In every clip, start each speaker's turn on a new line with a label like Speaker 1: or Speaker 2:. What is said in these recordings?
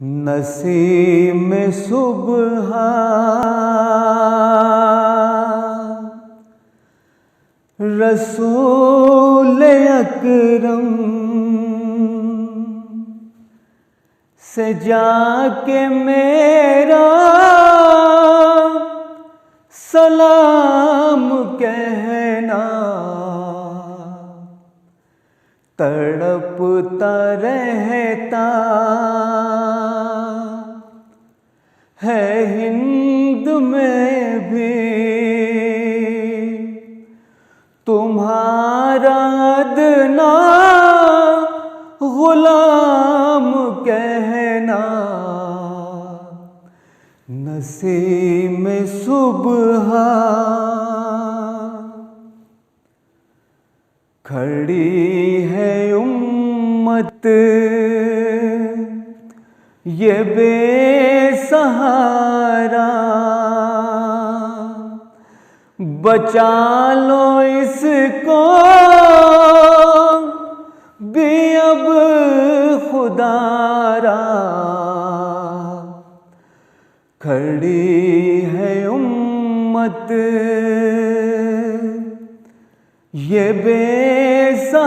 Speaker 1: नसीम सुबह रसूल अकरम से जाके मेरा सलाम कहना, तड़पता रहता है हिंद में भी तुम्हारा अदना गुलाम कहना। नसीम सुबह खड़ी है उम्मत ये बेसहारा, बचा लो इसको भी अब खुदारा। खड़ी है उम्मत ये बेसहारा,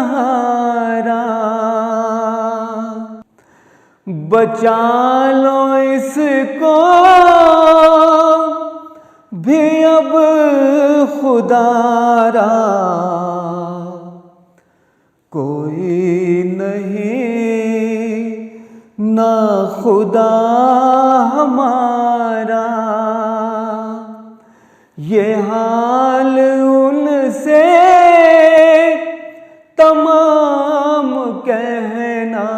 Speaker 1: बचा लो इसको भी अब खुदारा। कोई नहीं ना खुदा हमारा, ये हाल उनसे तमाम कहना।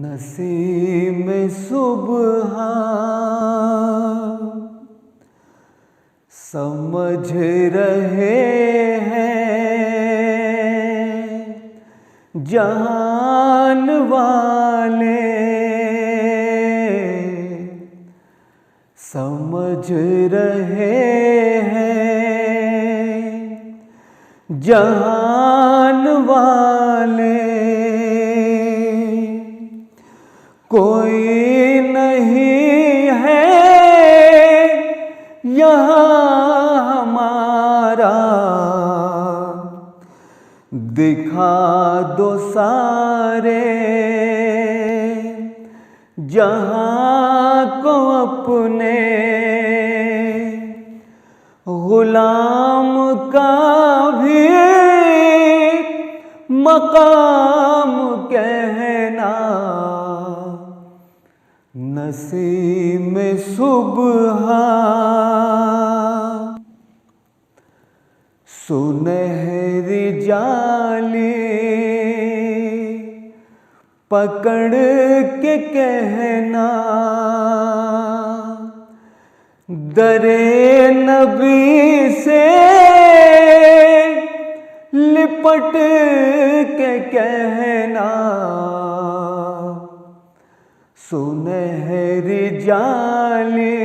Speaker 1: नसीम सुबह समझ रहे हैं जहान वाले, समझ रहे हैं जहान वाले। कोई नहीं है यहाँ हमारा, दिखा दो सारे जहां को अपने गुलाम का भी मकाम कहना। नसीम सुबह सुनहरी जाली पकड़ के कहना, दरे नबी से लिपट के कहना। सुनहरी जाली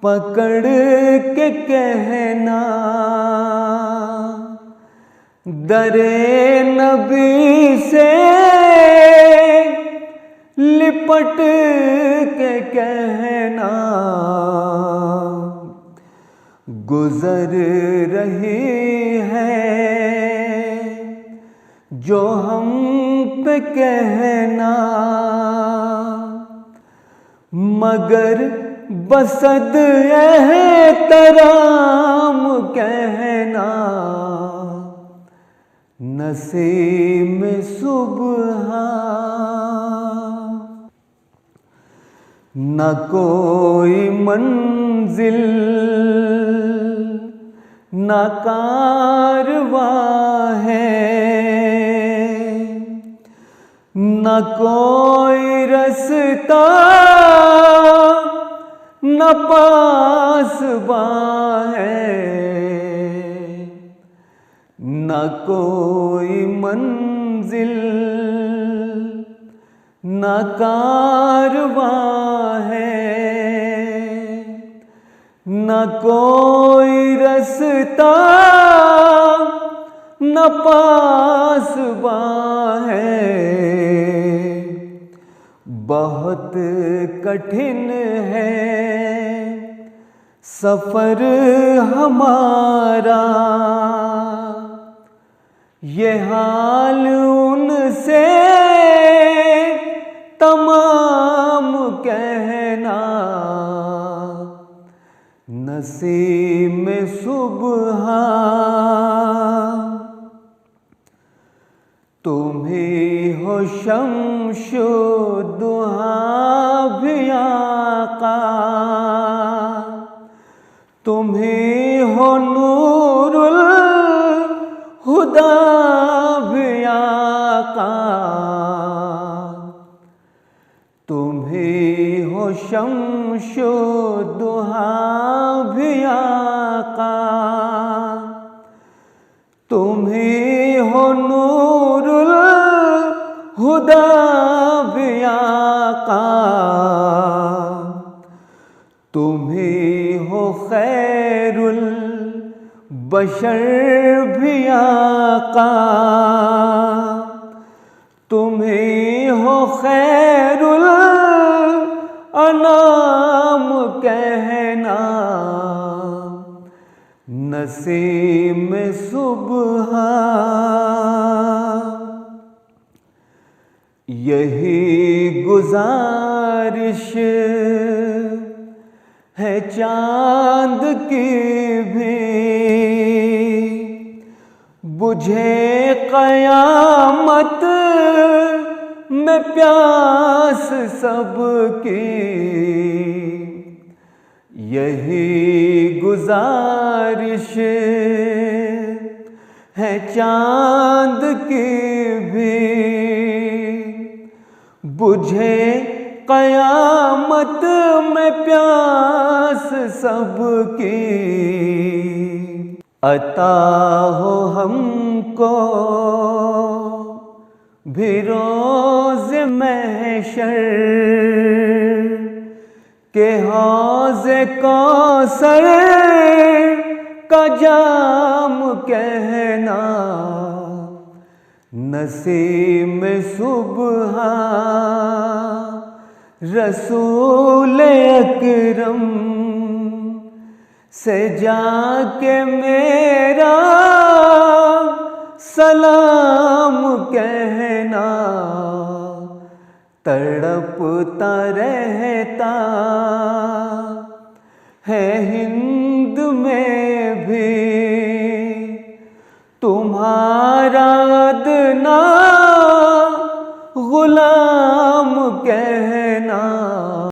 Speaker 1: पकड़ के कहना, दरे नबी से लिपट के कहना। गुजर रही है जो हम पे कहना, मगर बसद एहतराम कहना। नसीम सुबह न कोई मंजिल न कारवां है, न कोई रास्ता न पासबां है। न कोई मंजिल न कारवां है, न कोई रास्ता न पासबां है। बहुत कठिन है सफर हमारा, ये हाल उनसे तमाम कहना। नसीब में सुबह तुम ही हो शम्शो दुहा भी आका, तुम ही हो नूरुल हुदा भी आका, तुम ही हो शम्शो दुहा भी आका, तुम ही हो नूरुल हुदा भी आका, तुम ही हो खैरुल बशर भी आका, तुम ही हो खैरुल अनाम कहना। नसीब में सुबह यही गुजारिश है चांद की भी, बुझे कयामत में प्यास सबकी। यही गुजारिश है चांद की भी, बुझे कयामत में प्यास सबकी। अता हो हमको भी रोज़ महशर के हौज़े कौसर का जाम कहना। नसीब में सुबह रसूल अकरम से जाके मेरा सलाम कहना। तड़पता रहता है हिंद में भी तुम्हारा अदना गुलाम कह